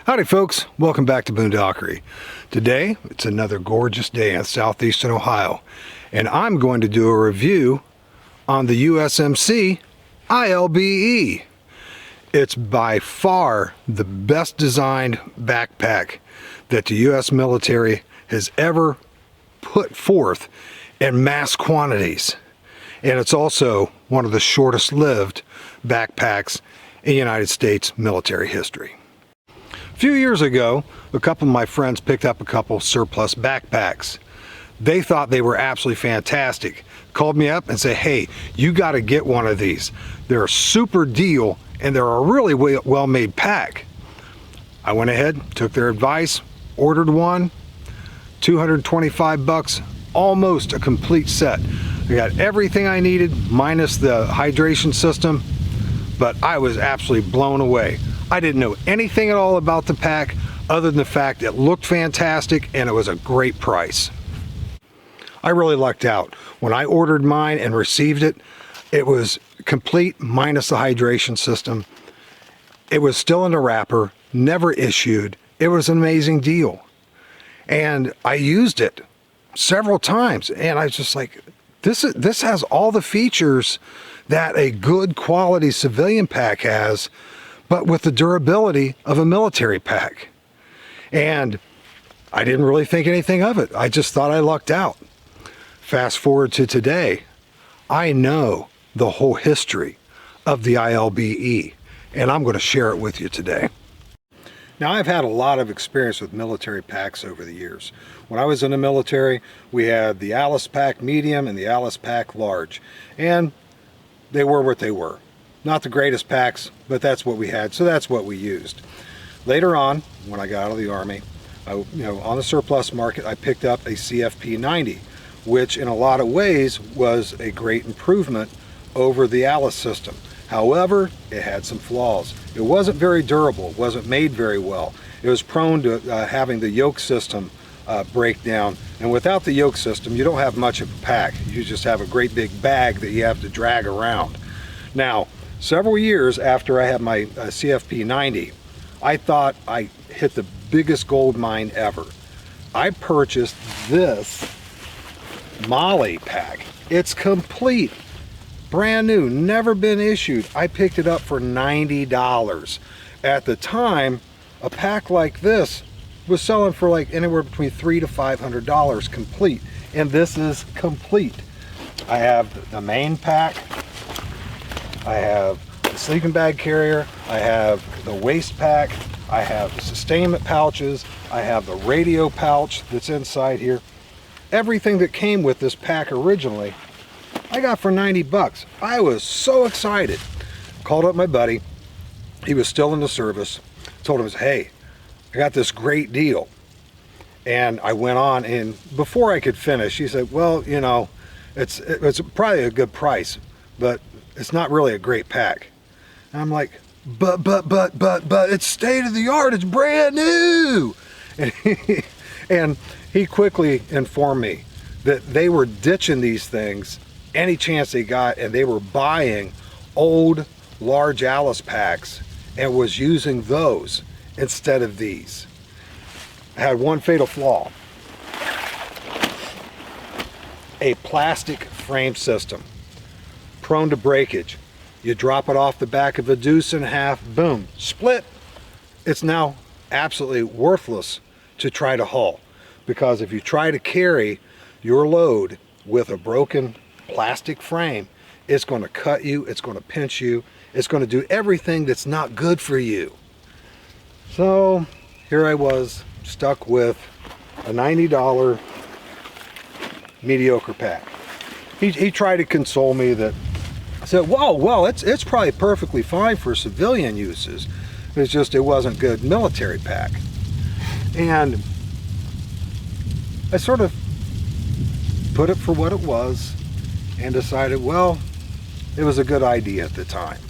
Howdy folks, welcome back to Boondockery. Today, it's another gorgeous day in southeastern Ohio, and I'm going to do a review on the USMC ILBE. It's by far the best designed backpack that the U.S. military has ever put forth in mass quantities. And it's also one of the shortest lived backpacks in United States military history. A few years ago, a couple of my friends picked up a couple surplus backpacks. They thought they were absolutely fantastic. Called me up and said, hey, you got to get one of these. They're a super deal and they're a really well-made pack. I went ahead, took their advice, ordered one, $225, almost a complete set. I got everything I needed minus the hydration system, but I was absolutely blown away. I didn't know anything at all about the pack other than the fact it looked fantastic and it was a great price. I really lucked out. When I ordered mine and received it, it was complete minus the hydration system. It was still in the wrapper, never issued. It was an amazing deal. And I used it several times and I was just like, this has all the features that a good quality civilian pack has, but with the durability of a military pack. And I didn't really think anything of it. I just thought I lucked out. Fast forward to today, I know the whole history of the ILBE, and I'm going to share it with you today. Now, I've had a lot of experience with military packs over the years. When I was in the military, we had the Alice Pack Medium and the Alice Pack Large, and they were what they were. Not the greatest packs, but that's what we had, so that's what we used. Later on, when I got out of the Army, on the surplus market, I picked up a CFP 90, which in a lot of ways was a great improvement over the Alice system. However, it had some flaws. It wasn't very durable, it wasn't made very well. It was prone to having the yoke system break down, and without the yoke system, you don't have much of a pack. You just have a great big bag that you have to drag around. Now, several years after I had my CFP 90, I thought I hit the biggest gold mine ever. I purchased this Molly pack. It's complete, brand new, never been issued. I picked it up for $90. At the time, a pack like this was selling for like anywhere between $300 to $500 complete, and this is complete. I have the main pack, I have the sleeping bag carrier, I have the waist pack, I have the sustainment pouches, I have the radio pouch that's inside here. Everything that came with this pack originally, I got for $90. I was so excited. Called up my buddy, he was still in the service, told him, hey, I got this great deal. And I went on, and before I could finish, he said, well, it's probably a good price, but it's not really a great pack. And I'm like, but it's state of the art, it's brand new. And he quickly informed me that they were ditching these things any chance they got, and they were buying old large Alice packs and was using those instead of these. I had one fatal flaw. A plastic frame system, prone to breakage. You drop it off the back of a deuce and a half, boom, split. It's now absolutely worthless to try to haul, because if you try to carry your load with a broken plastic frame, it's going to cut you, it's going to pinch you, it's going to do everything that's not good for you. So here I was, stuck with a $90 mediocre pack. He tried to console me that, I said, whoa, well, it's probably perfectly fine for civilian uses. It's just it wasn't good military pack. And I sort of put it for what it was and decided, well, it was a good idea at the time.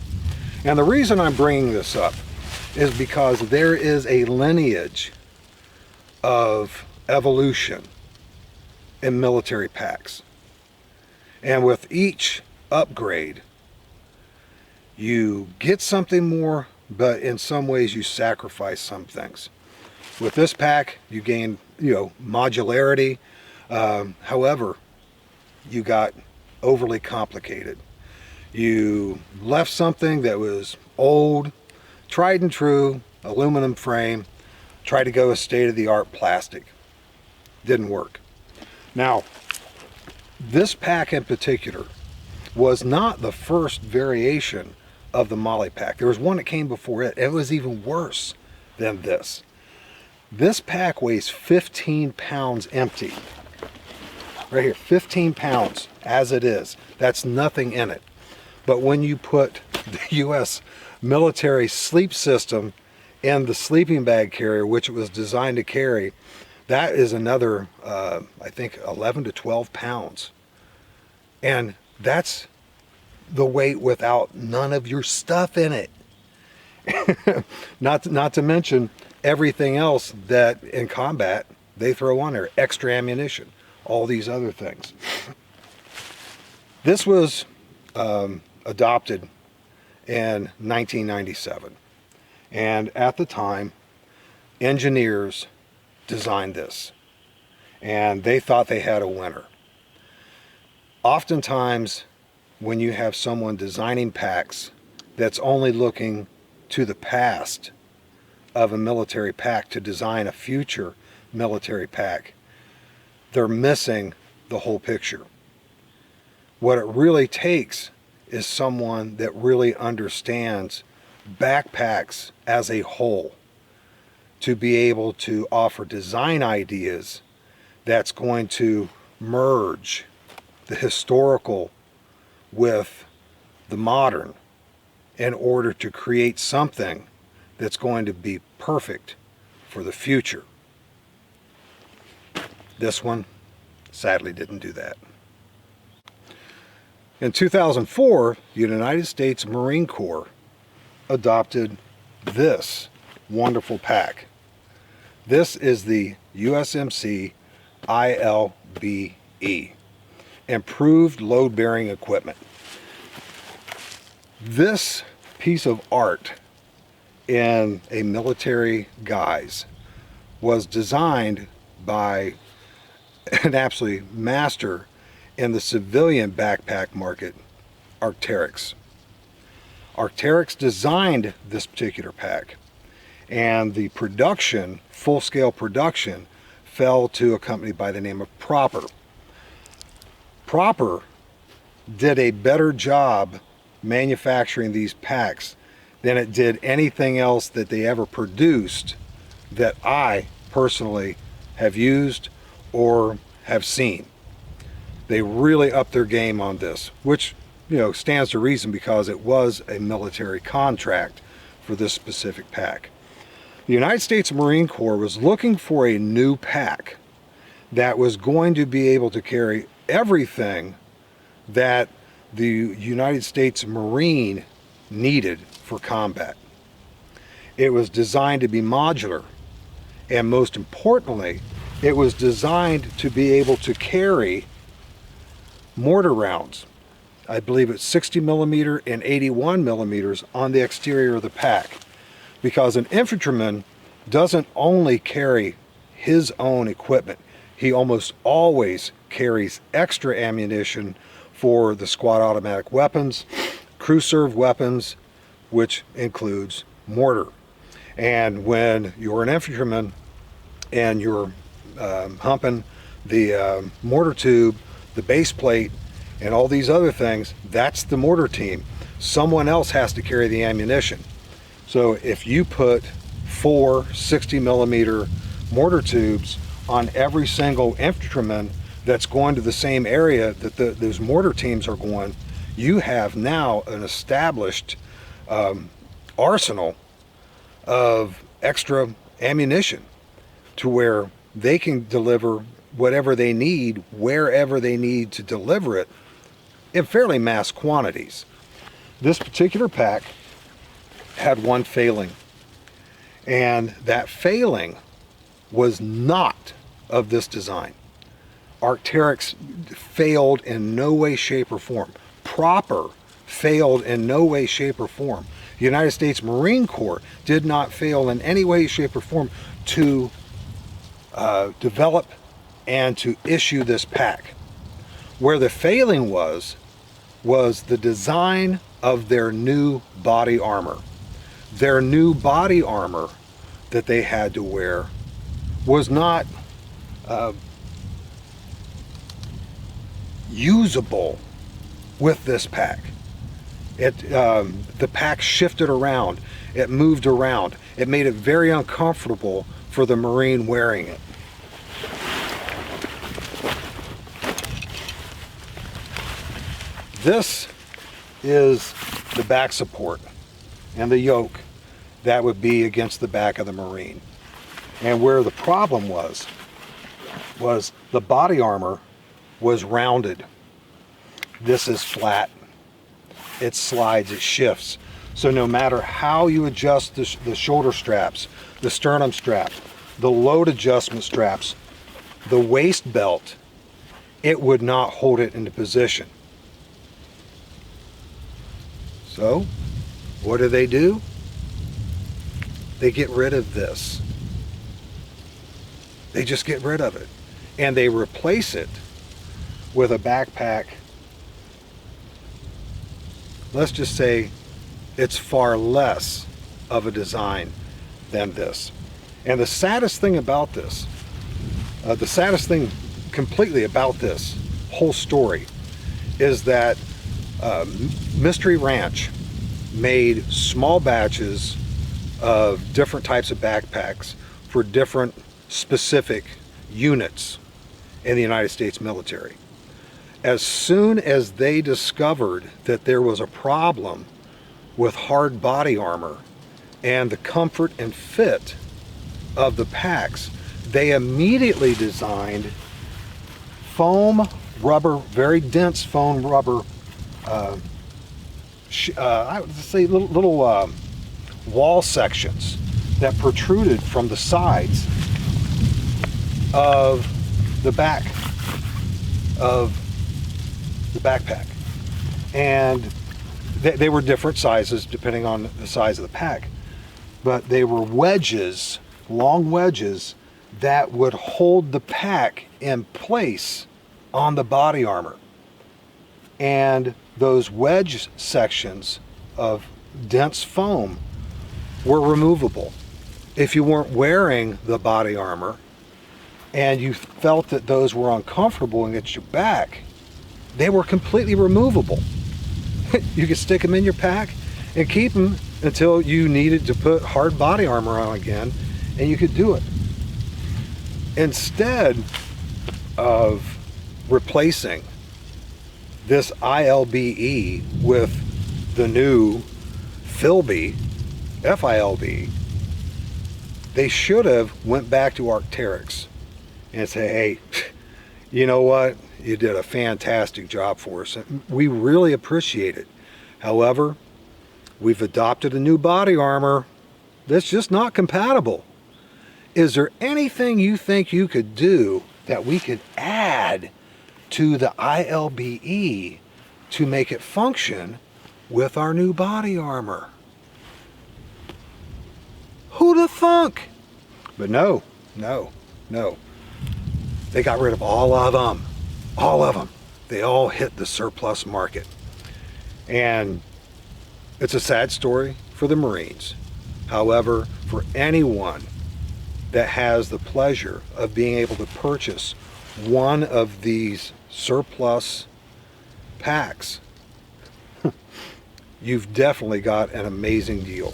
And the reason I'm bringing this up is because there is a lineage of evolution in military packs. And with each upgrade, you get something more but in some ways you sacrifice some things. With this pack, you gain, modularity. However, you got overly complicated. You left something that was old, tried and true, aluminum frame, tried to go with state-of-the-art plastic. Didn't work. Now, this pack in particular was not the first variation of the Molly pack. There was one that came before it. It was even worse than this. This pack weighs 15 pounds empty. Right here, 15 pounds as it is. That's nothing in it. But when you put the U.S. military sleep system in the sleeping bag carrier, which it was designed to carry, that is another, I think, 11 to 12 pounds. And that's the weight without none of your stuff in it. not to mention everything else that in combat they throw on there, extra ammunition, all these other things. This was adopted in 1997, and at the time engineers designed this and they thought they had a winner. Oftentimes when you have someone designing packs that's only looking to the past of a military pack to design a future military pack, they're missing the whole picture. What it really takes is someone that really understands backpacks as a whole to be able to offer design ideas that's going to merge the historical with the modern in order to create something that's going to be perfect for the future. This one sadly didn't do that. In 2004, the United States Marine Corps adopted this wonderful pack. This is the USMC ILBE, Improved Load-Bearing Equipment. This piece of art in a military guise was designed by an absolute master in the civilian backpack market, Arc'teryx. Arc'teryx designed this particular pack, and the production, full-scale production, fell to a company by the name of Proper. Proper did a better job manufacturing these packs than it did anything else that they ever produced that I personally have used or have seen. They really upped their game on this, which stands to reason because it was a military contract for this specific pack. The United States Marine Corps was looking for a new pack that was going to be able to carry everything that the United States Marine needed for combat. It was designed to be modular, and most importantly, it was designed to be able to carry mortar rounds. I believe it's 60 millimeter and 81 millimeters on the exterior of the pack, because an infantryman doesn't only carry his own equipment, he almost always carries extra ammunition for the squad automatic weapons, crew served weapons, which includes mortar. And when you're an infantryman and you're humping the mortar tube, the base plate, and all these other things, that's the mortar team. Someone else has to carry the ammunition. So if you put 4 60 millimeter mortar tubes on every single infantryman that's going to the same area that those mortar teams are going, you have now an established arsenal of extra ammunition to where they can deliver whatever they need, wherever they need to deliver it, in fairly mass quantities. This particular pack had one failing, and that failing was not of this design. Arc'teryx failed in no way, shape, or form. Proper failed in no way, shape, or form. The United States Marine Corps did not fail in any way, shape, or form to develop and to issue this pack. Where the failing was the design of their new body armor. Their new body armor that they had to wear was not usable with this pack. The pack shifted around, it moved around, it made it very uncomfortable for the Marine wearing it. This is the back support and the yoke that would be against the back of the Marine. And where the problem was the body armor was rounded. This is flat. It slides, it shifts. So no matter how you adjust the shoulder straps, the sternum strap, the load adjustment straps, the waist belt, it would not hold it into position. So, what do? They get rid of this. They just get rid of it. And they replace it with a backpack. Let's just say it's far less of a design than this. And the saddest thing about this, the saddest thing completely about this whole story is that Mystery Ranch made small batches of different types of backpacks for different specific units in the United States military. As soon as they discovered that there was a problem with hard body armor and the comfort and fit of the packs, they immediately designed foam rubber, very dense foam rubber, I would say little wall sections that protruded from the sides of the back of the backpack. And they were different sizes depending on the size of the pack, but they were wedges, long wedges that would hold the pack in place on the body armor. And those wedge sections of dense foam were removable. If you weren't wearing the body armor and you felt that those were uncomfortable against your back, they were completely removable. You could stick them in your pack and keep them until you needed to put hard body armor on again, and you could do it. Instead of replacing this ILBE with the new FILBE, FILB, they should have went back to Arc'teryx and say, hey, you know what? You did a fantastic job for us. We really appreciate it. However, we've adopted a new body armor that's just not compatible. Is there anything you think you could do that we could add to the ILBE to make it function with our new body armor? Who'd have thunk? But no. They got rid of all of them. All of them. They all hit the surplus market. And it's a sad story for the Marines. However, for anyone that has the pleasure of being able to purchase one of these surplus packs, you've definitely got an amazing deal.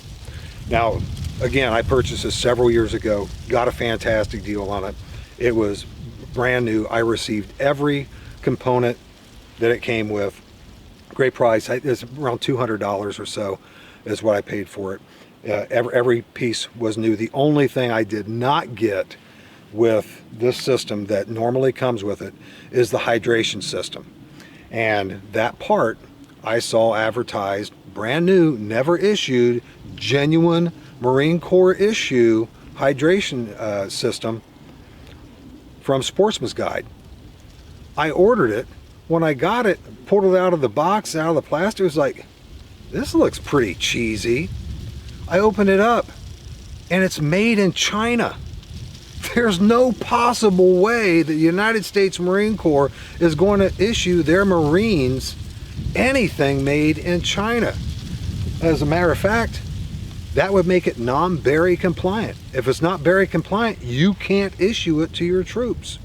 Now, again, I purchased this several years ago, got a fantastic deal on it. It was brand new. I received every component that it came with. Great price. It's around $200 or so is what I paid for it. Every piece was new. The only thing I did not get with this system that normally comes with it is the hydration system. And that part I saw advertised, brand new, never issued, genuine Marine Corps issue hydration system from Sportsman's Guide. I ordered it. When I got it, pulled it out of the box, out of the plastic, it was like, this looks pretty cheesy. I open it up and it's made in China. There's no possible way the United States Marine Corps is going to issue their Marines anything made in China. As a matter of fact, that would make it non-Berry compliant. If it's not Berry compliant, you can't issue it to your troops.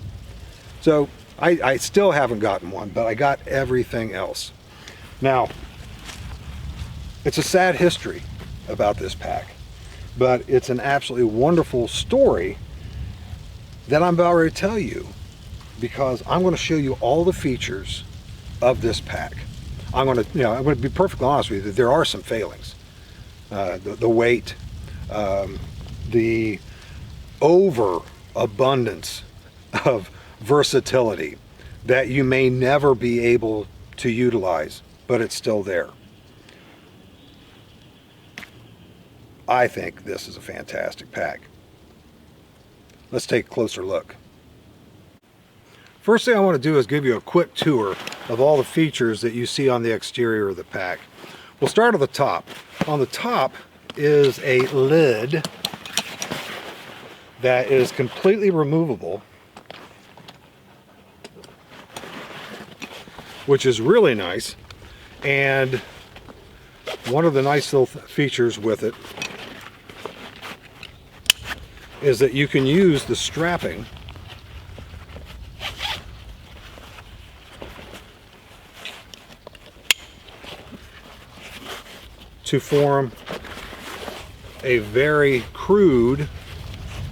So I still haven't gotten one, but I got everything else. Now, it's a sad history about this pack, but it's an absolutely wonderful story that I'm about ready to tell you, because I'm going to show you all the features of this pack. I'm going to be perfectly honest with you, there are some failings. The weight, the overabundance of versatility that you may never be able to utilize, but it's still there. I think this is a fantastic pack. Let's take a closer look. First thing I want to do is give you a quick tour of all the features that you see on the exterior of the pack. We'll start at the top. On the top is a lid that is completely removable, which is really nice. And one of the nice little features with it is that you can use the strapping to form a very crude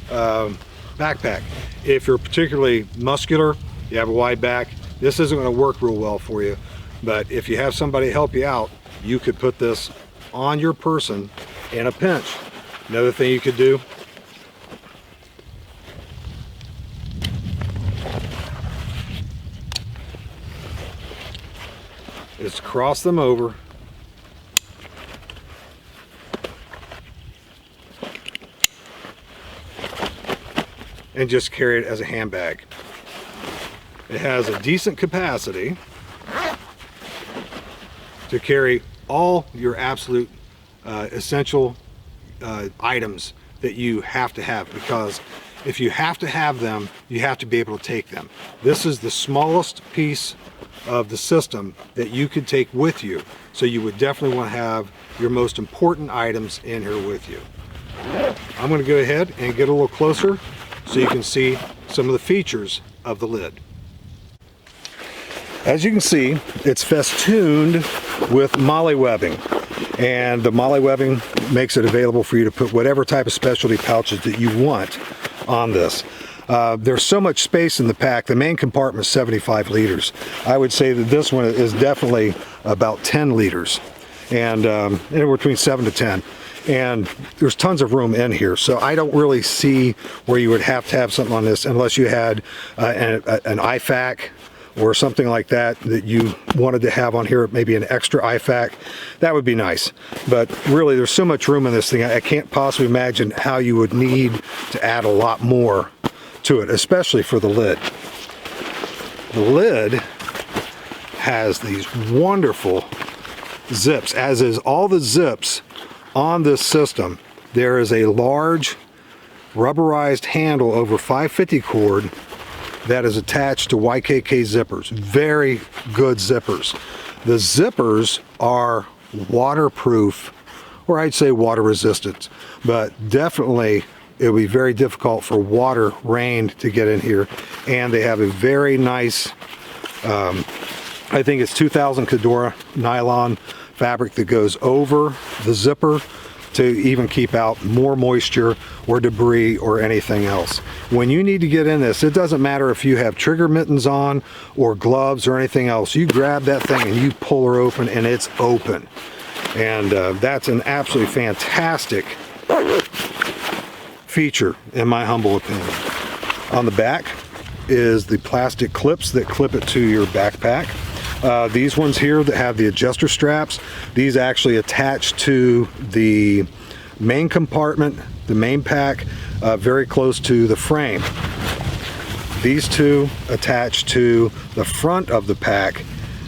backpack. If you're particularly muscular, you have a wide back, this isn't going to work real well for you. But if you have somebody help you out, you could put this on your person in a pinch. Another thing you could do is cross them over and just carry it as a handbag. It has a decent capacity to carry all your absolute essential items that you have to have, because if you have to have them, you have to be able to take them. This is the smallest piece of the system that you could take with you, so you would definitely want to have your most important items in here with you. I'm going to go ahead and get a little closer so you can see some of the features of the lid. As you can see, it's festooned with molly webbing, and the molly webbing makes it available for you to put whatever type of specialty pouches that you want on this. There's so much space in the pack. The main compartment is 75 liters. I would say that this one is definitely about 10 liters, and anywhere between 7 to 10. And there's tons of room in here, so I don't really see where you would have to have something on this unless you had an IFAC or something like that you wanted to have on here, maybe an extra IFAC. That would be nice. But really, there's so much room in this thing, I can't possibly imagine how you would need to add a lot more to it, especially for the lid. The lid has these wonderful zips, as is all the zips on this system. There is a large rubberized handle over 550 cord that is attached to YKK zippers. Very good zippers. The zippers are waterproof, or I'd say water resistant, but definitely it would be very difficult for water, rain to get in here. And they have a very nice, I think it's 2000 Cadora nylon fabric that goes over the zipper to even keep out more moisture or debris or anything else. When you need to get in this, it doesn't matter if you have trigger mittens on or gloves or anything else. You grab that thing and you pull her open and it's open. And that's an absolutely fantastic feature in my humble opinion. On the back is the plastic clips that clip it to your backpack. These ones here that have the adjuster straps, these actually attach to the main compartment, the main pack, very close to the frame. These two attach to the front of the pack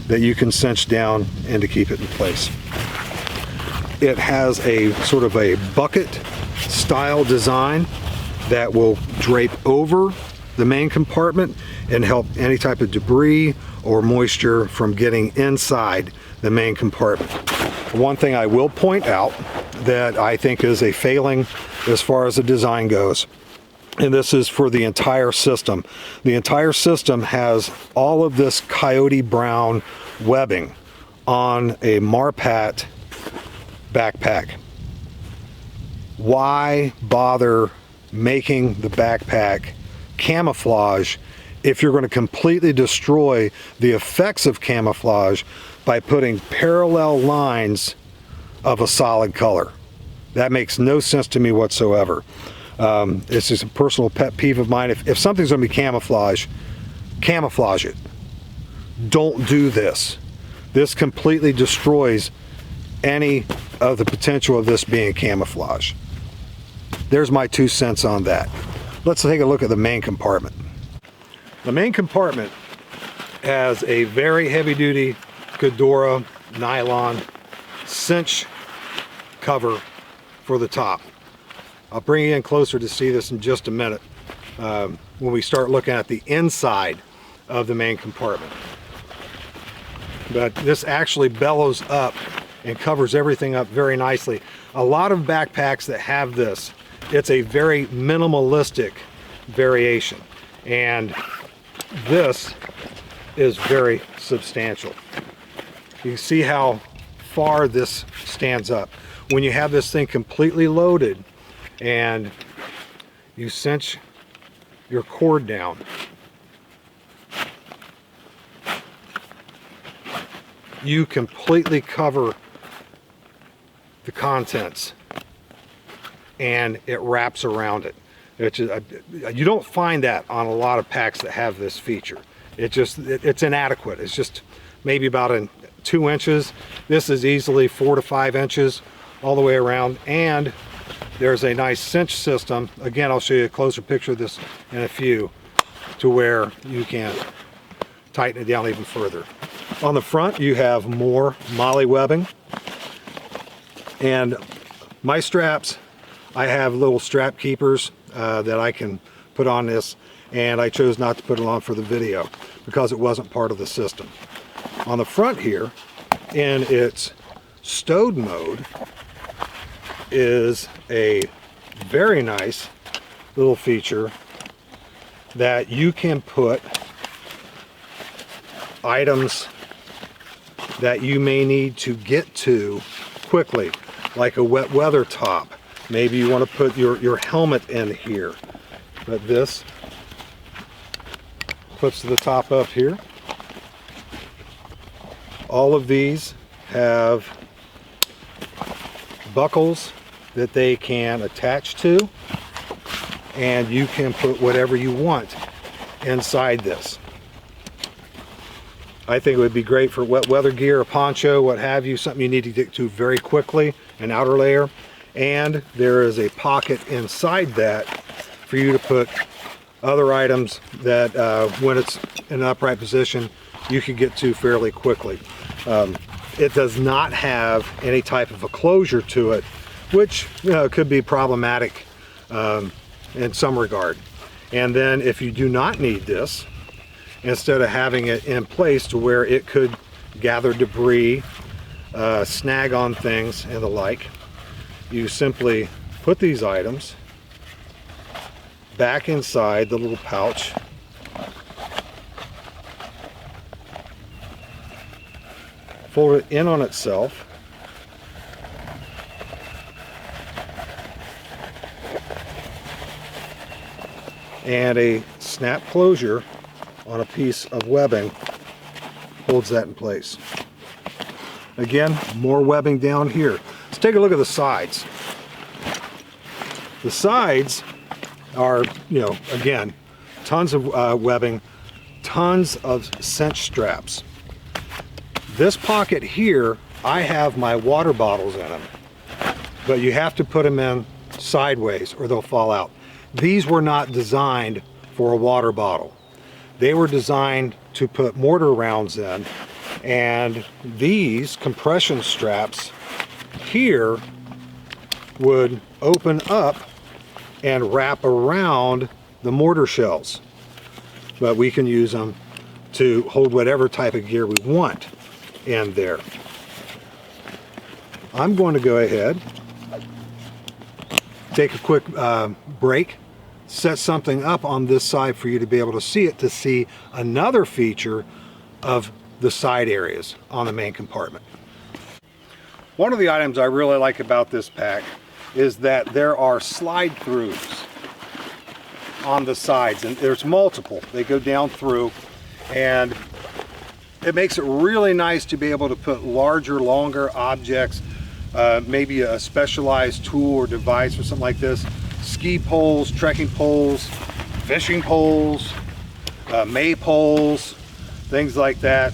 that you can cinch down and to keep it in place. it has a sort of a bucket style design that will drape over the main compartment and help any type of debris or moisture from getting inside the main compartment. One thing I will point out that I think is a failing as far as the design goes, and this is for the entire system. The entire system has all of this coyote brown webbing on a Marpat backpack. Why bother making the backpack camouflage if you're going to completely destroy the effects of camouflage by putting parallel lines of a solid color? That makes no sense to me whatsoever. It's just a personal pet peeve of mine. If something's going to be camouflage it. Don't do this. This completely destroys any of the potential of this being camouflage. There's my 2 cents on that. Let's take a look at the main compartment. The main compartment has a very heavy-duty Ghidorah nylon cinch cover for the top. I'll bring you in closer to see this in just a minute when we start looking at the inside of the main compartment. But this actually bellows up and covers everything up very nicely. A lot of backpacks that have this, it's a very minimalistic variation, and this is very substantial. You can see how far this stands up. When you have this thing completely loaded and you cinch your cord down, you completely cover the contents and it wraps around it. You don't find that on a lot of packs that have this feature. It's inadequate. It's just maybe about 2 inches. This is easily 4 to 5 inches all the way around, and there's a nice cinch system. Again, I'll show you a closer picture of this in a few, to where you can tighten it down even further. On the front, you have more molly webbing, and my straps, I have little strap keepers that I can put on this, and I chose not to put it on for the video because it wasn't part of the system. On the front here, in its stowed mode, is a very nice little feature that you can put items that you may need to get to quickly, like a wet weather top. Maybe you want to put your helmet in here, but this puts the top up here. All of these have buckles that they can attach to, and you can put whatever you want inside this. I think it would be great for wet weather gear, a poncho, what have you, something you need to get to very quickly, an outer layer. And there is a pocket inside that for you to put other items that when it's in an upright position, you can get to fairly quickly. It does not have any type of a closure to it, which could be problematic in some regard. And then if you do not need this, instead of having it in place to where it could gather debris, snag on things and the like, you simply put these items back inside the little pouch, fold it in on itself, and a snap closure on a piece of webbing holds that in place. Again, more webbing down here. Let's take a look at the sides. The sides are, again, tons of webbing, tons of cinch straps. This pocket here, I have my water bottles in them, but you have to put them in sideways or they'll fall out. These were not designed for a water bottle. They were designed to put mortar rounds in, and these compression straps here would open up and wrap around the mortar shells, but we can use them to hold whatever type of gear we want in there. I'm going to go ahead, take a quick break, set something up on this side for you to be able to see it, to see another feature of the side areas on the main compartment. One of the items I really like about this pack is that there are slide-throughs on the sides, and there's multiple. They go down through, and it makes it really nice to be able to put larger, longer objects, maybe a specialized tool or device or something like this, ski poles, trekking poles, fishing poles, maypoles, things like that.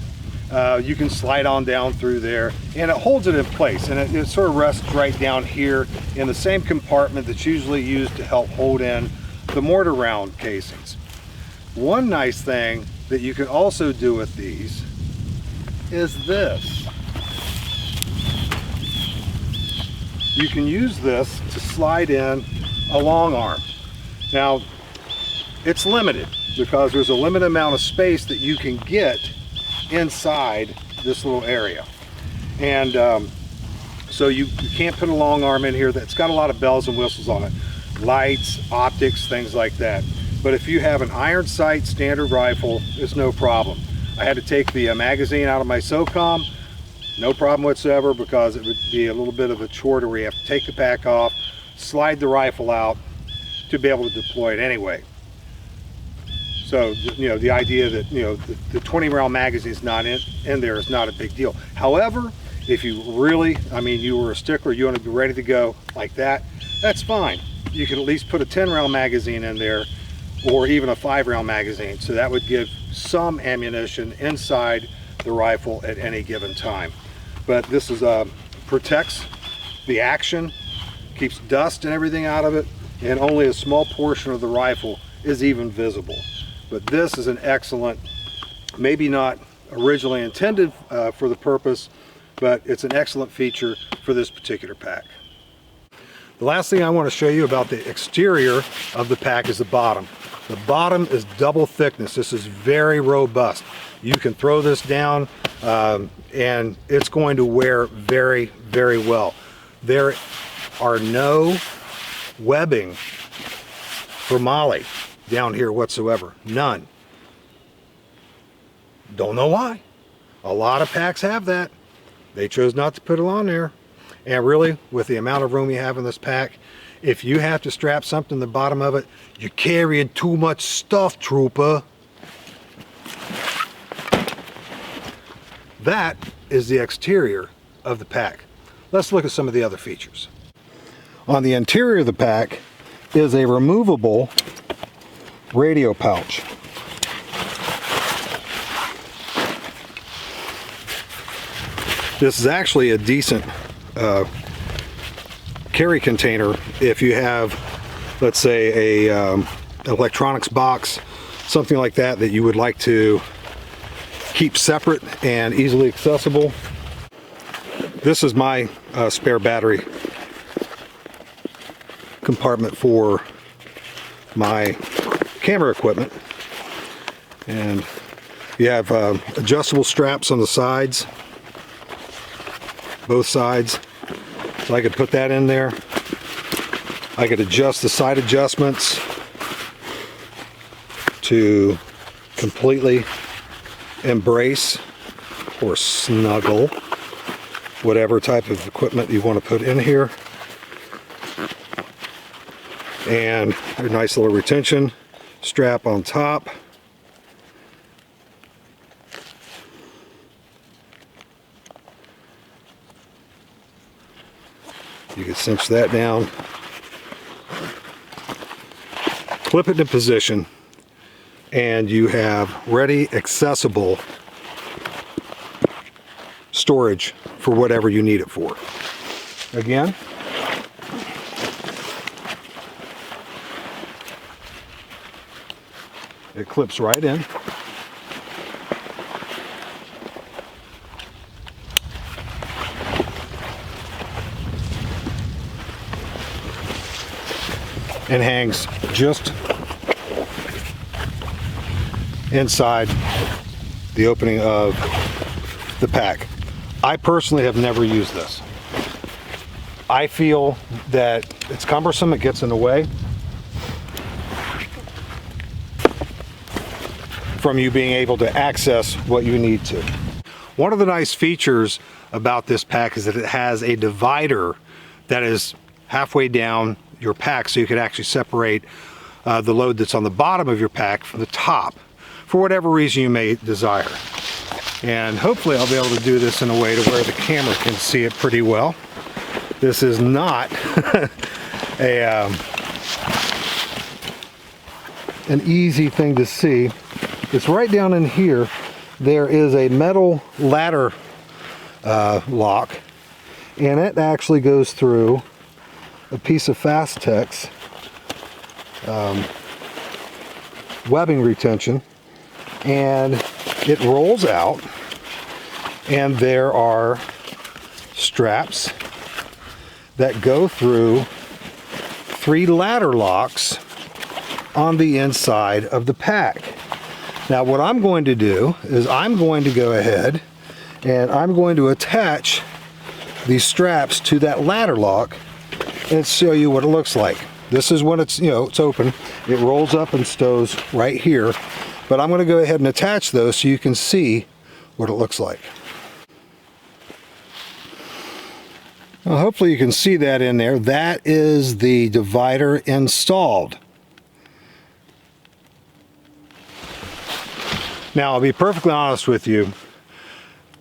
You can slide on down through there, and it holds it in place, and it sort of rests right down here in the same compartment that's usually used to help hold in the mortar round casings. One nice thing that you can also do with these is this. You can use this to slide in a long arm. Now, it's limited because there's a limited amount of space that you can get inside this little area, and so you can't put a long arm in here that's got a lot of bells and whistles on it, lights, optics, things like that. But if you have an iron sight standard rifle, it's no problem. I had to take the magazine out of my SOCOM, no problem whatsoever, because it would be a little bit of a chore where you have to take the pack off, slide the rifle out to be able to deploy it anyway. So, you know, the idea that, you know, the 20 round magazine is not in there is not a big deal. However, if you really, I mean, you were a stickler, you want to be ready to go like that, that's fine. You can at least put a 10 round magazine in there, or even a 5 round magazine. So that would give some ammunition inside the rifle at any given time. But this is protects the action, keeps dust and everything out of it, and only a small portion of the rifle is even visible. But this is an excellent, maybe not originally intended for the purpose, but it's an excellent feature for this particular pack. The last thing I want to show you about the exterior of the pack is the bottom. The bottom is double thickness. This is very robust. You can throw this down and it's going to wear very, very well. There are no webbing for MOLLE down here whatsoever. None. Don't know why. A lot of packs have that. They chose not to put it on there. And really, with the amount of room you have in this pack, if you have to strap something to the bottom of it, you're carrying too much stuff, trooper. That is the exterior of the pack. Let's look at some of the other features. On the interior of the pack is a removable radio pouch. This is actually a decent carry container if you have, let's say, a electronics box, something like that that you would like to keep separate and easily accessible. This is my spare battery compartment for my camera equipment, and you have adjustable straps on the sides, both sides, so I could put that in there. I could adjust the side adjustments to completely embrace or snuggle whatever type of equipment you want to put in here. And a nice little retention strap on top. You can cinch that down, clip it in position, and you have ready, accessible storage for whatever you need it for. Again, it clips right in. and hangs just inside the opening of the pack. I personally have never used this. I feel that it's cumbersome, it gets in the way from you being able to access what you need to. One of the nice features about this pack is that it has a divider that is halfway down your pack, so you can actually separate the load that's on the bottom of your pack from the top, for whatever reason you may desire. And hopefully I'll be able to do this in a way to where the camera can see it pretty well. This is not an easy thing to see. It's right down in here. There is a metal ladder lock, and it actually goes through a piece of Fastex webbing retention, and it rolls out, and there are straps that go through 3 ladder locks on the inside of the pack. Now what I'm going to do is I'm going to go ahead and I'm going to attach these straps to that ladder lock and show you what it looks like. This is when it's, it's open. It rolls up and stows right here. But I'm going to go ahead and attach those so you can see what it looks like. Well, hopefully you can see that in there. That is the divider installed. Now, I'll be perfectly honest with you.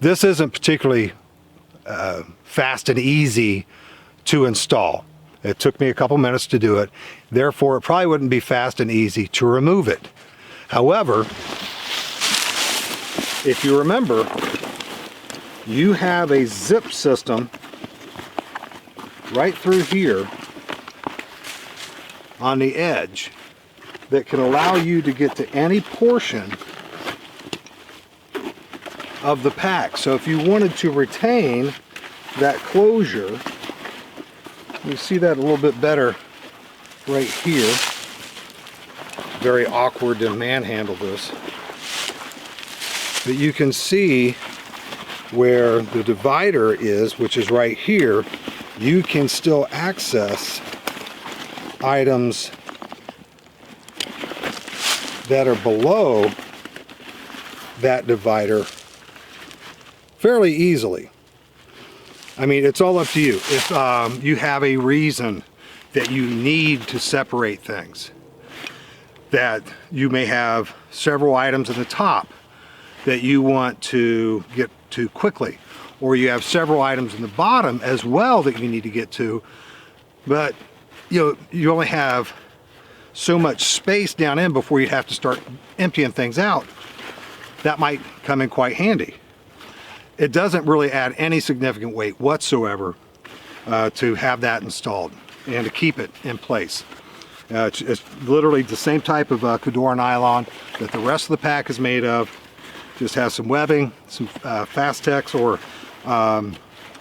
This isn't particularly fast and easy to install. It took me a couple minutes to do it. Therefore, it probably wouldn't be fast and easy to remove it. However, if you remember, you have a zip system right through here on the edge that can allow you to get to any portion of the pack. So if you wanted to retain that closure, you see that a little bit better right here. Very awkward to manhandle this, but you can see where the divider is, which is right here. You can still access items that are below that divider fairly easily. I mean, it's all up to you. If you have a reason that you need to separate things, that you may have several items at the top that you want to get to quickly, or you have several items in the bottom as well that you need to get to, but you only have so much space down in before you have to start emptying things out. That might come in quite handy. It doesn't really add any significant weight whatsoever to have that installed and to keep it in place. It's literally the same type of Cador nylon that the rest of the pack is made of. Just has some webbing, some Fastex or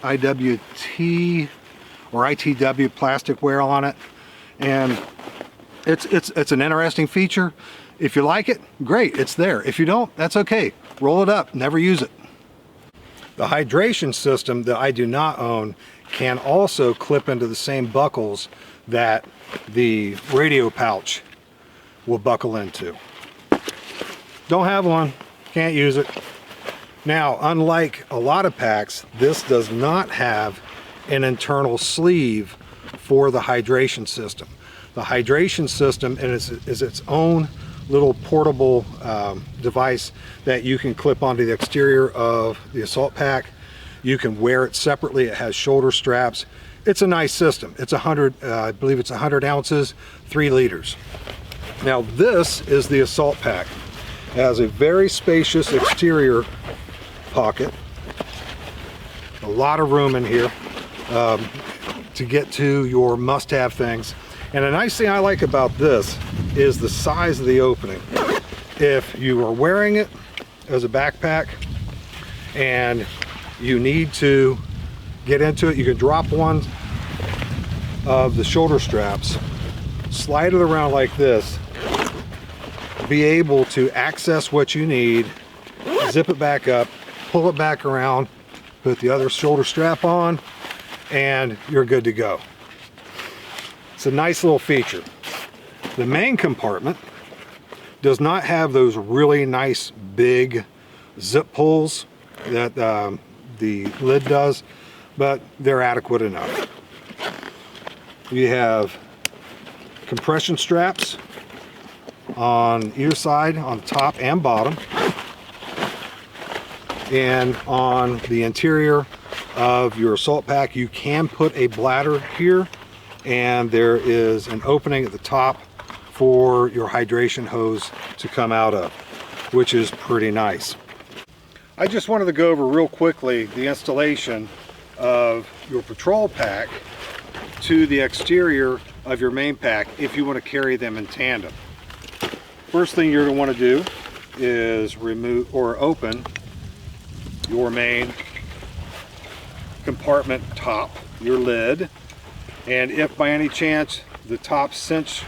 IWT or ITW plastic wear on it, and it's an interesting feature. If you like it, great, it's there. If you don't, that's okay. Roll it up, never use it. The hydration system that I do not own can also clip into the same buckles that the radio pouch will buckle into. Don't have one, can't use it. Now, unlike a lot of packs, this does not have an internal sleeve for the hydration system. The hydration system is its own little portable device that you can clip onto the exterior of the assault pack. You can wear it separately. It has shoulder straps. It's a nice system. It's I believe it's 100 ounces, 3 liters. Now this is the assault pack. It has a very spacious exterior pocket. A lot of room in here to get to your must-have things. And a nice thing I like about this is the size of the opening. If you are wearing it as a backpack and you need to get into it, you can drop one of the shoulder straps slide it around like this, be able to access what you need, zip it back up, pull it back around, put the other shoulder strap on, and you're good to go. It's a nice little feature. The main compartment does not have those really nice big zip pulls that the lid does, but they're adequate enough. You have compression straps on either side, on the top and bottom, and on the interior of your salt pack you can put a bladder here, and there is an opening at the top for your hydration hose to come out of, which is pretty nice. I just wanted to go over real quickly the installation of your patrol pack to the exterior of your main pack if you want to carry them in tandem. First thing you're going to want to do is remove or open your main compartment top, your lid, and if by any chance the top cinch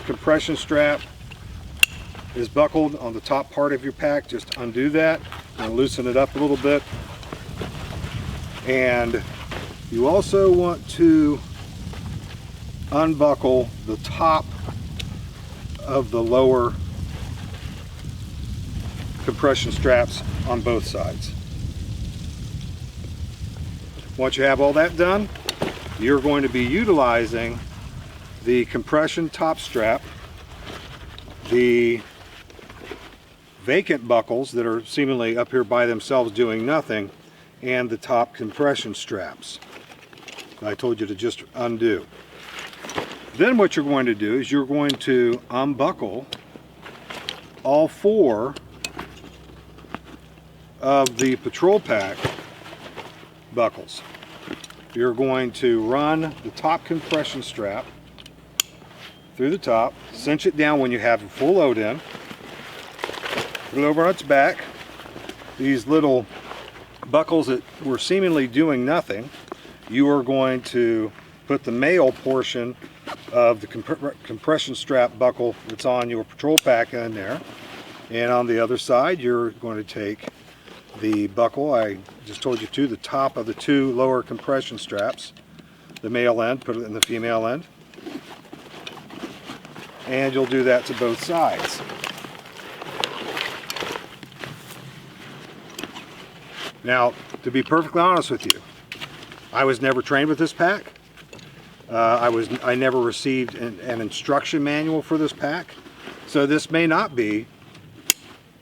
compression strap is buckled on the top part of your pack, just undo that and loosen it up a little bit. And you also want to unbuckle the top of the lower compression straps on both sides. Once you have all that done, you're going to be utilizing the compression top strap, the vacant buckles that are seemingly up here by themselves doing nothing, and the top compression straps I told you to just undo. Then what you're going to do is you're going to unbuckle all four of the patrol pack buckles. You're going to run the top compression strap through the top, cinch it down when you have the full load in, put it over on its back. These little buckles that were seemingly doing nothing, you are going to put the male portion of the compression strap buckle that's on your patrol pack in there, and on the other side you're going to take the buckle I just told you to, the top of the two lower compression straps, the male end, put it in the female end, and you'll do that to both sides. Now, to be perfectly honest with you, I was never trained with this pack. I never received an instruction manual for this pack, so this may not be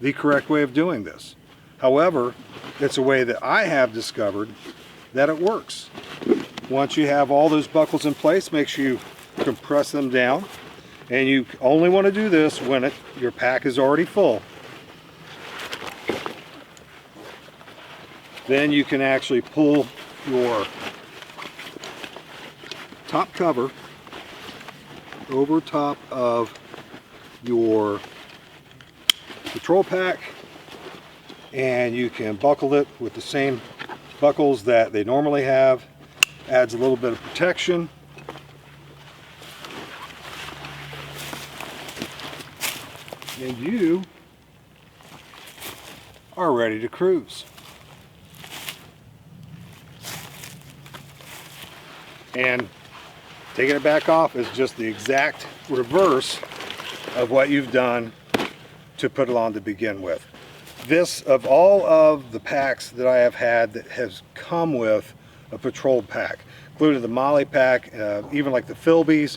the correct way of doing this. However, it's a way that I have discovered that it works. Once you have all those buckles in place, make sure you compress them down, and you only want to do this when your pack is already full. Then you can actually pull your top cover over top of your patrol pack, and you can buckle it with the same buckles that they normally have. Adds a little bit of protection. And you are ready to cruise. And taking it back off is just the exact reverse of what you've done to put it on to begin with. This, of all of the packs that I have had that has come with a patrol pack, including the Molly pack, even like the Philbies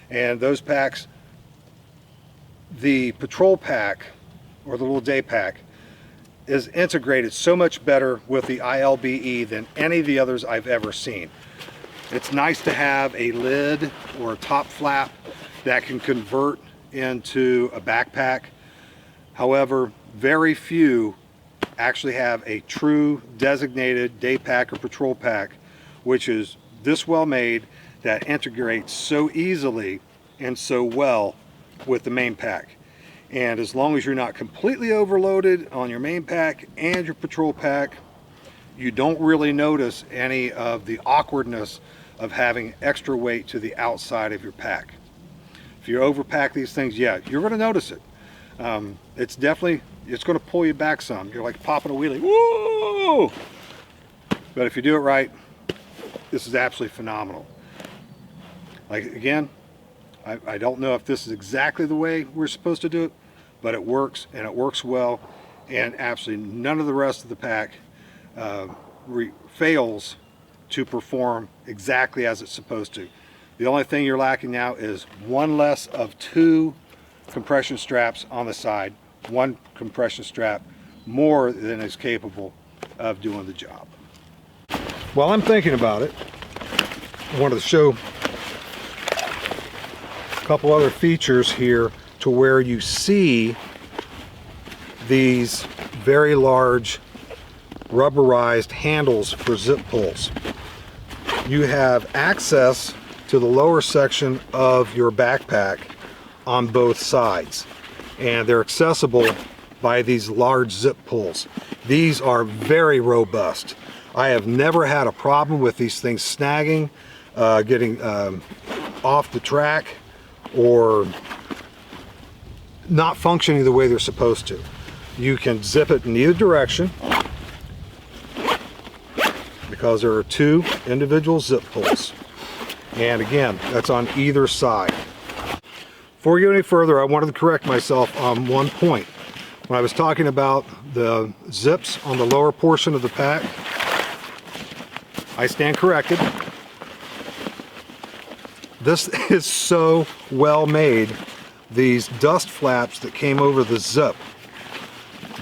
and those packs, the patrol pack, or the little day pack, is integrated so much better with the ILBE than any of the others I've ever seen. It's nice to have a lid or a top flap that can convert into a backpack. However, very few actually have a true designated day pack or patrol pack which is this well made, that integrates so easily and so well with the main pack. And as long as you're not completely overloaded on your main pack and your patrol pack, you don't really notice any of the awkwardness of having extra weight to the outside of your pack. If you overpack these things, yeah, you're going to notice it. It's definitely, it's going to pull you back some. You're like popping a wheelie. Woo! But if you do it right, this is absolutely phenomenal. Like, again, I don't know if this is exactly the way we're supposed to do it, but it works, and it works well, and absolutely none of the rest of the pack fails to perform exactly as it's supposed to. The only thing you're lacking now is one less of 2 compression straps on the side, 1 compression strap more than is capable of doing the job. While I'm thinking about it, I wanted to show a couple other features here to where you see these very large rubberized handles for zip pulls. You have access to the lower section of your backpack on both sides, and they're accessible by these large zip pulls. These are very robust. I have never had a problem with these things snagging, getting off the track, or not functioning the way they're supposed to. You can zip it in either direction because there are 2 individual zip pulls. And again, that's on either side. Before we go any further, I wanted to correct myself on one point. When I was talking about the zips on the lower portion of the pack, I stand corrected. This is so well made. These dust flaps that came over the zip,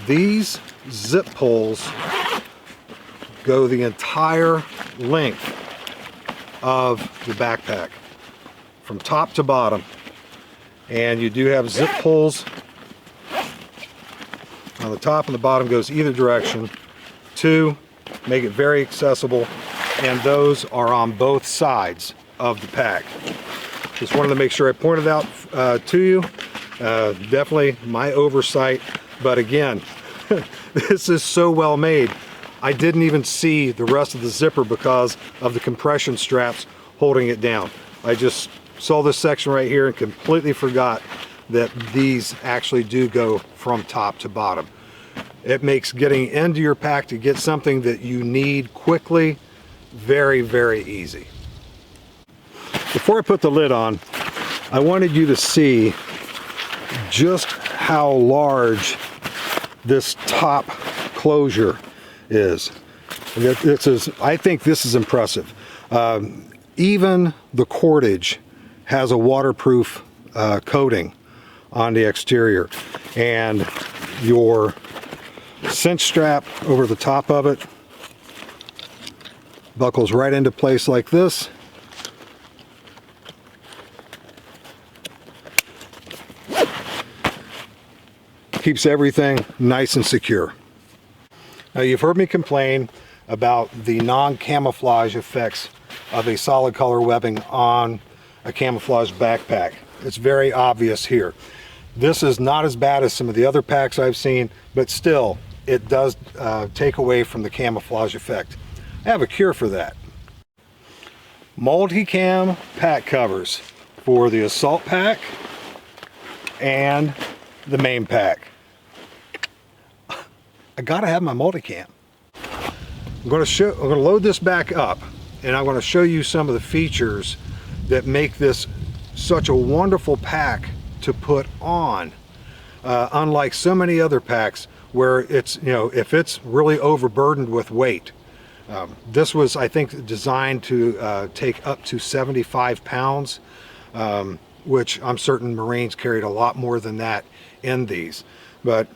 these zip pulls go the entire length of the backpack from top to bottom, and you do have zip pulls on the top, and the bottom goes either direction to make it very accessible, and those are on both sides of the pack. Just wanted to make sure I pointed out to you. Definitely my oversight, but again, this is so well made. I didn't even see the rest of the zipper because of the compression straps holding it down. I just saw this section right here and completely forgot that these actually do go from top to bottom. It makes getting into your pack to get something that you need quickly very, very easy. Before I put the lid on, I wanted you to see just how large this top closure is. I think this is impressive. Even the cordage has a waterproof coating on the exterior, and your cinch strap over the top of it buckles right into place like this. Keeps everything nice and secure. Now, you've heard me complain about the non-camouflage effects of a solid color webbing on a camouflage backpack. It's very obvious here. This is not as bad as some of the other packs I've seen, but still, it does take away from the camouflage effect. I have a cure for that. Multi-cam pack covers for the assault pack and the main pack. I gotta have my multicam. I'm gonna load this back up, and I'm gonna show you some of the features that make this such a wonderful pack to put on. Unlike so many other packs where it's, you know, if it's really overburdened with weight. This was, I think, designed to take up to 75 pounds, which I'm certain Marines carried a lot more than that in these. But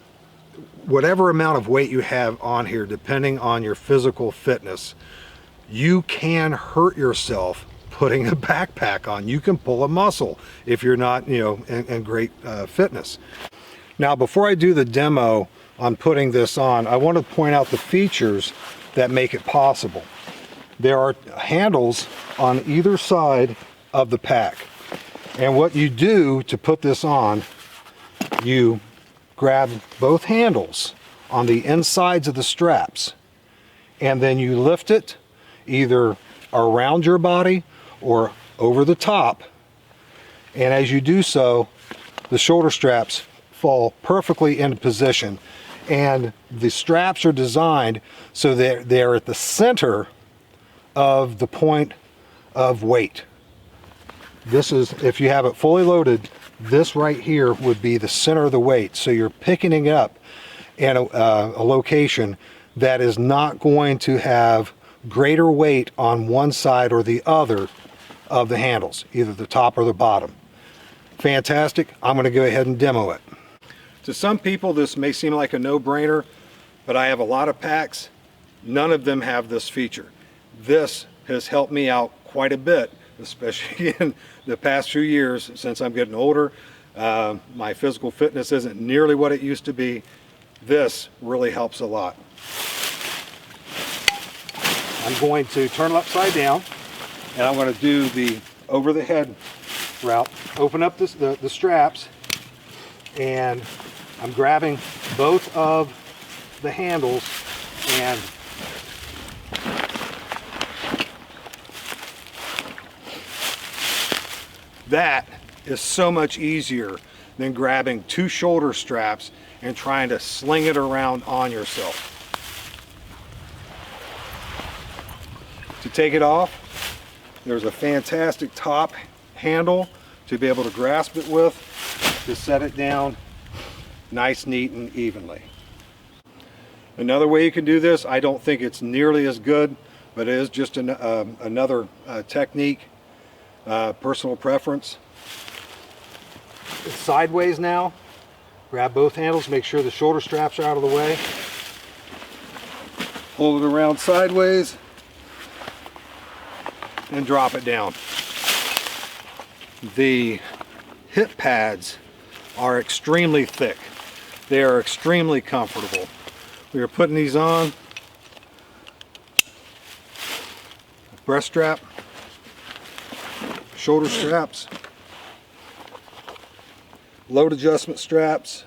whatever amount of weight you have on here, depending on your physical fitness, you can hurt yourself putting a backpack on. You can pull a muscle if you're not, you know, in great fitness. Now, before I do the demo on putting this on, I want to point out the features that make it possible. There are handles on either side of the pack, and what you do to put this on, you grab both handles on the insides of the straps, and then you lift it either around your body or over the top, And as you do so, the shoulder straps fall perfectly into position. And the straps are designed so they're at the center of the point of weight. This is, if you have it fully loaded, this right here would be the center of the weight. So you're picking it up in a location that is not going to have greater weight on one side or the other of the handles, either the top or the bottom. Fantastic. I'm going to go ahead and demo it. To some people this may seem like a no-brainer, but I have a lot of packs. None of them have this feature. This has helped me out quite a bit, especially in the past few years since I'm getting older. My physical fitness isn't nearly what it used to be. This really helps a lot. I'm going to turn it upside down, and I'm going to do the over the head route. Open up the straps, and I'm grabbing both of the handles, and that is so much easier than grabbing two shoulder straps and trying to sling it around on yourself. To take it off, there's a fantastic top handle to be able to grasp it with, to set it down nice, neat, and evenly. Another way you can do this, I don't think it's nearly as good, but it is just another technique, personal preference. It's sideways now. Grab both handles, make sure the shoulder straps are out of the way. Pull it around sideways and drop it down. The hip pads are extremely thick. They are extremely comfortable. We are putting these on. Breast strap, shoulder straps, load adjustment straps,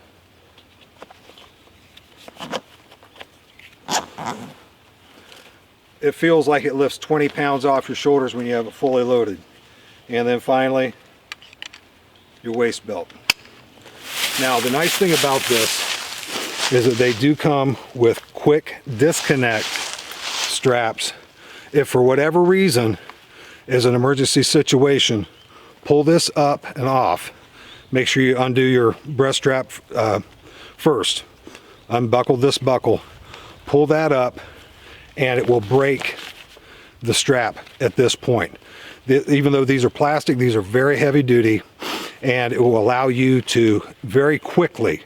it feels like it lifts 20 pounds off your shoulders when you have it fully loaded. And then finally, your waist belt. Now the nice thing about this is that they do come with quick disconnect straps. If for whatever reason is an emergency situation, pull this up and off. Make sure you undo your breast strap first. Unbuckle this buckle, pull that up, and it will break the strap at this point. Even though these are plastic, these are very heavy duty, and it will allow you to very quickly,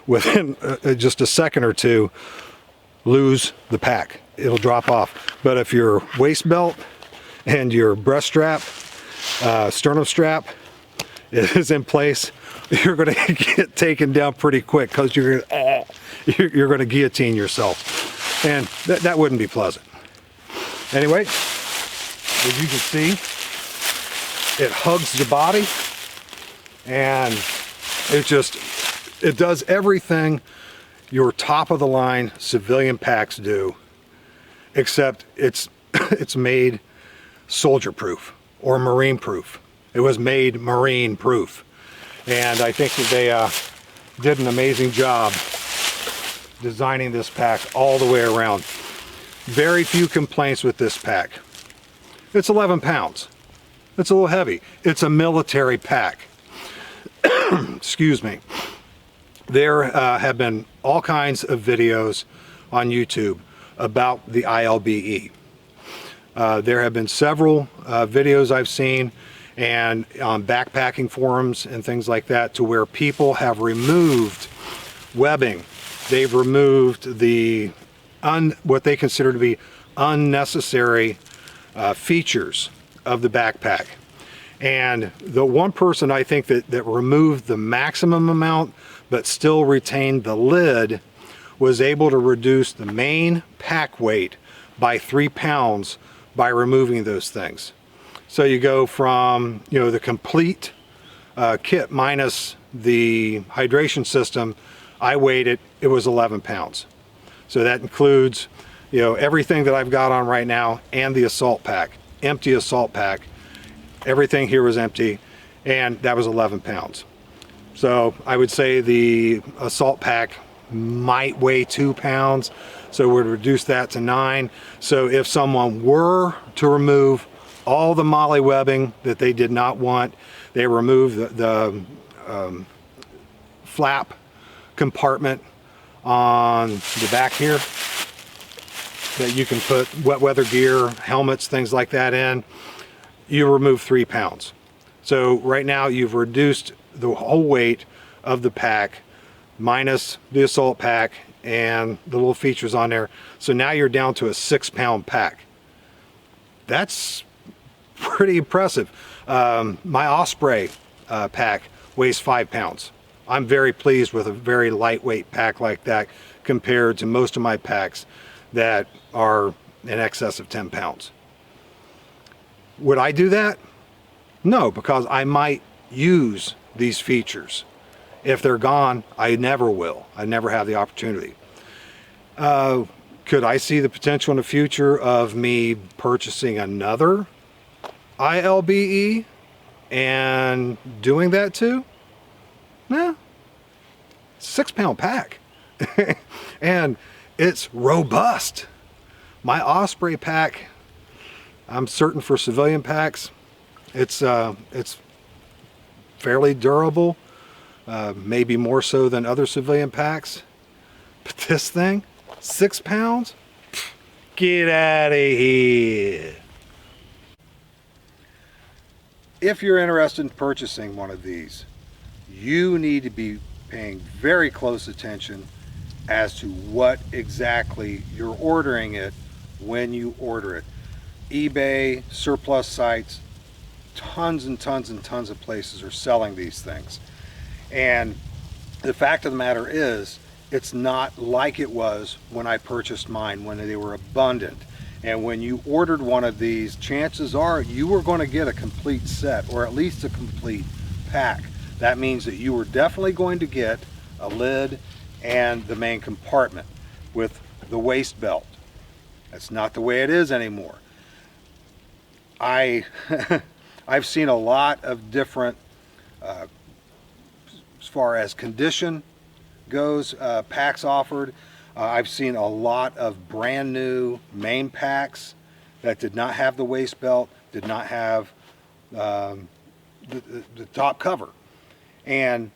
within just a second or two, lose the pack. It'll drop off. But if your waist belt and your breast strap, sternum strap is in place, you're going to get taken down pretty quick, because you're going to guillotine yourself, and that wouldn't be pleasant. Anyway, as you can see, it hugs the body, and it does everything your top of the line civilian packs do, except it's made soldier proof or marine proof. It was made marine proof, and I think that they did an amazing job designing this pack all the way around. Very few complaints with this pack. It's 11 pounds. It's a little heavy. It's a military pack. Excuse me. There have been all kinds of videos on YouTube about the ILBE. There have been several videos I've seen, and on backpacking forums and things like that, to where people have removed webbing. They've removed the what they consider to be unnecessary features of the backpack. And the one person I think that removed the maximum amount but still retained the lid was able to reduce the main pack weight by 3 pounds by removing those things. So you go from, the complete kit minus the hydration system. I weighed it, it was 11 pounds. So that includes, everything that I've got on right now, and the assault pack, empty assault pack. Everything here was empty, and that was 11 pounds. So I would say the assault pack might weigh 2 pounds, so we'd reduce that to 9. So if someone were to remove all the MOLLE webbing that they did not want, they remove the flap compartment on the back here that you can put wet weather gear, helmets, things like that in, you remove 3 pounds. So right now you've reduced the whole weight of the pack minus the assault pack and the little features on there. So now you're down to a 6-pound pack. That's pretty impressive. My Osprey pack weighs 5 pounds. I'm very pleased with a very lightweight pack like that compared to most of my packs that are in excess of 10 pounds. Would I do that? No, because I might use these features. If they're gone, I never will. I never have the opportunity. Could I see the potential in the future of me purchasing another ILBE and doing that too? No. 6-pound pack. And it's robust. My Osprey pack, I'm certain for civilian packs, it's fairly durable, maybe more so than other civilian packs. But this thing, 6 pounds? Get out of here. If you're interested in purchasing one of these, you need to be paying very close attention as to what exactly you're ordering it when you order it. eBay, surplus sites, tons and tons and tons of places are selling these things. And the fact of the matter is, it's not like it was when I purchased mine, when they were abundant. And when you ordered one of these, chances are you were going to get a complete set, or at least a complete pack. That means that you were definitely going to get a lid and the main compartment with the waist belt. That's not the way it is anymore. I've seen a lot of different, as far as condition goes, packs offered. I've seen a lot of brand new main packs that did not have the waist belt, did not have the top cover. And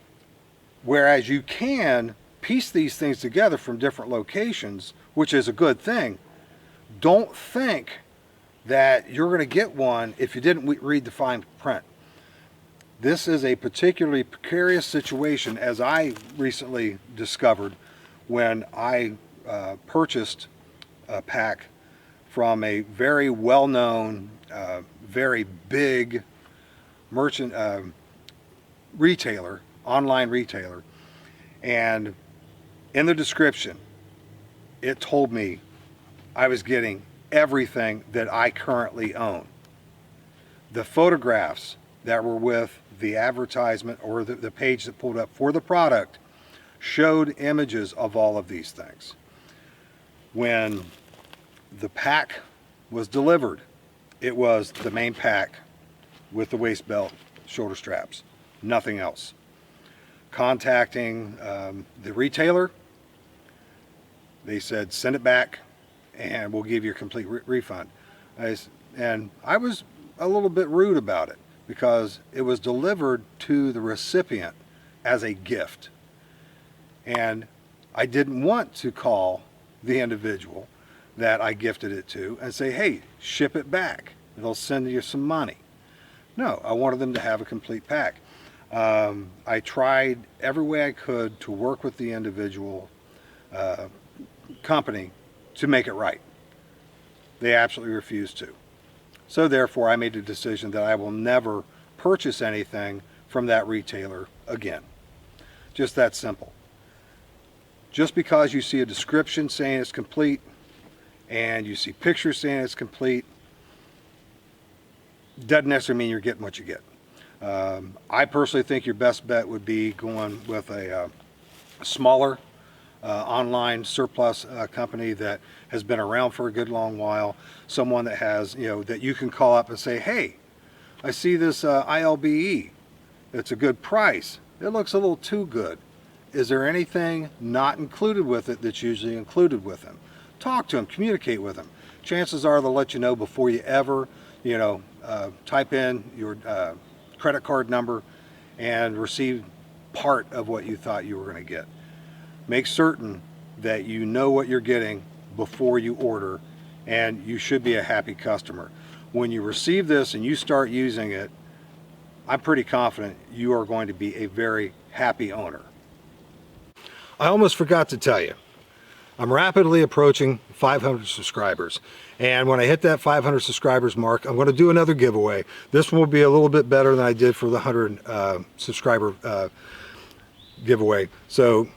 whereas you can piece these things together from different locations, which is a good thing, don't think that you're going to get one if you didn't read the fine print. This is a particularly precarious situation, as I recently discovered when I purchased a pack from a very well-known, very big merchant retailer, online retailer, and in the description it told me I was getting everything that I currently own. The photographs that were with the advertisement or the page that pulled up for the product showed images of all of these things. When the pack was delivered, it was the main pack with the waist belt, shoulder straps, nothing else. Contacting the retailer, they said send it back and we'll give you a complete refund. And I was a little bit rude about it because it was delivered to the recipient as a gift. And I didn't want to call the individual that I gifted it to and say, hey, ship it back. They'll send you some money. No, I wanted them to have a complete pack. I tried every way I could to work with the individual company to make it right. They absolutely refused to. So therefore, I made a decision that I will never purchase anything from that retailer again. Just that simple. Just because you see a description saying it's complete and you see pictures saying it's complete, doesn't necessarily mean you're getting what you get. I personally think your best bet would be going with a smaller online surplus company that has been around for a good long while, someone that has, that you can call up and say, hey, I see this ILBE, It's a good price. It looks a little too good. Is there anything not included with it that's usually included with them? Talk to them, communicate with them. Chances are they'll let you know before you ever, type in your credit card number and receive part of what you thought you were going to get. Make certain that you know what you're getting before you order, and you should be a happy customer. When you receive this and you start using it, I'm pretty confident you are going to be a very happy owner. I almost forgot to tell you, I'm rapidly approaching 500 subscribers, and when I hit that 500 subscribers mark, I'm going to do another giveaway. This one will be a little bit better than I did for the 100 subscriber giveaway. So,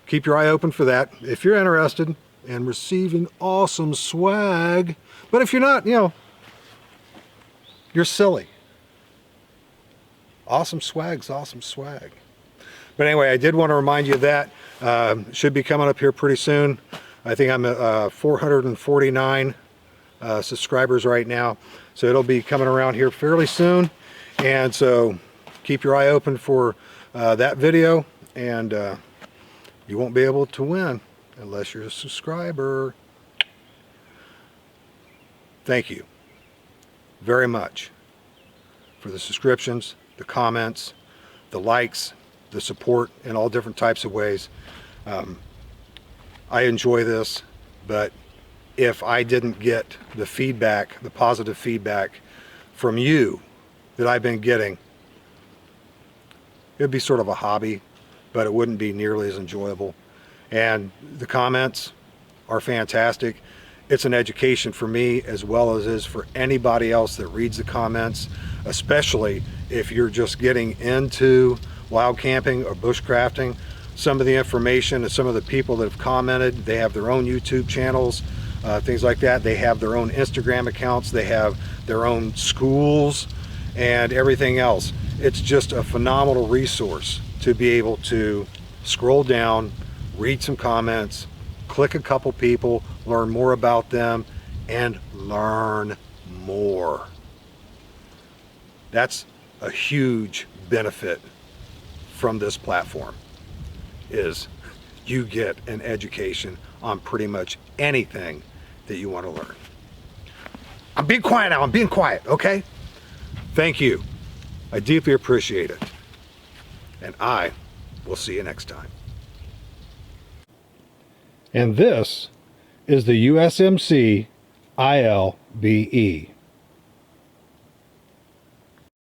keep your eye open for that if you're interested in receiving awesome swag. But if you're not, you're silly. Awesome swag's awesome swag. But anyway, I did want to remind you of that. Should be coming up here pretty soon. I think I'm at 449 subscribers right now. So it'll be coming around here fairly soon. And so keep your eye open for that video. And you won't be able to win unless you're a subscriber. Thank you very much for the subscriptions, the comments, the likes, the support in all different types of ways. I enjoy this, but if I didn't get the feedback, the positive feedback from you that I've been getting, it'd be sort of a hobby, but it wouldn't be nearly as enjoyable. And the comments are fantastic. It's an education for me as well as is for anybody else that reads the comments, especially if you're just getting into wild camping or bushcrafting. Some of the information and some of the people that have commented, they have their own YouTube channels, things like that. They have their own Instagram accounts. They have their own schools and everything else. It's just a phenomenal resource to be able to scroll down, read some comments, click a couple people, learn more about them, and learn more. That's a huge benefit from this platform, is you get an education on pretty much anything that you want to learn. I'm being quiet now, I'm being quiet, okay? Thank you. I deeply appreciate it. And I will see you next time. And this is the USMC ILBE.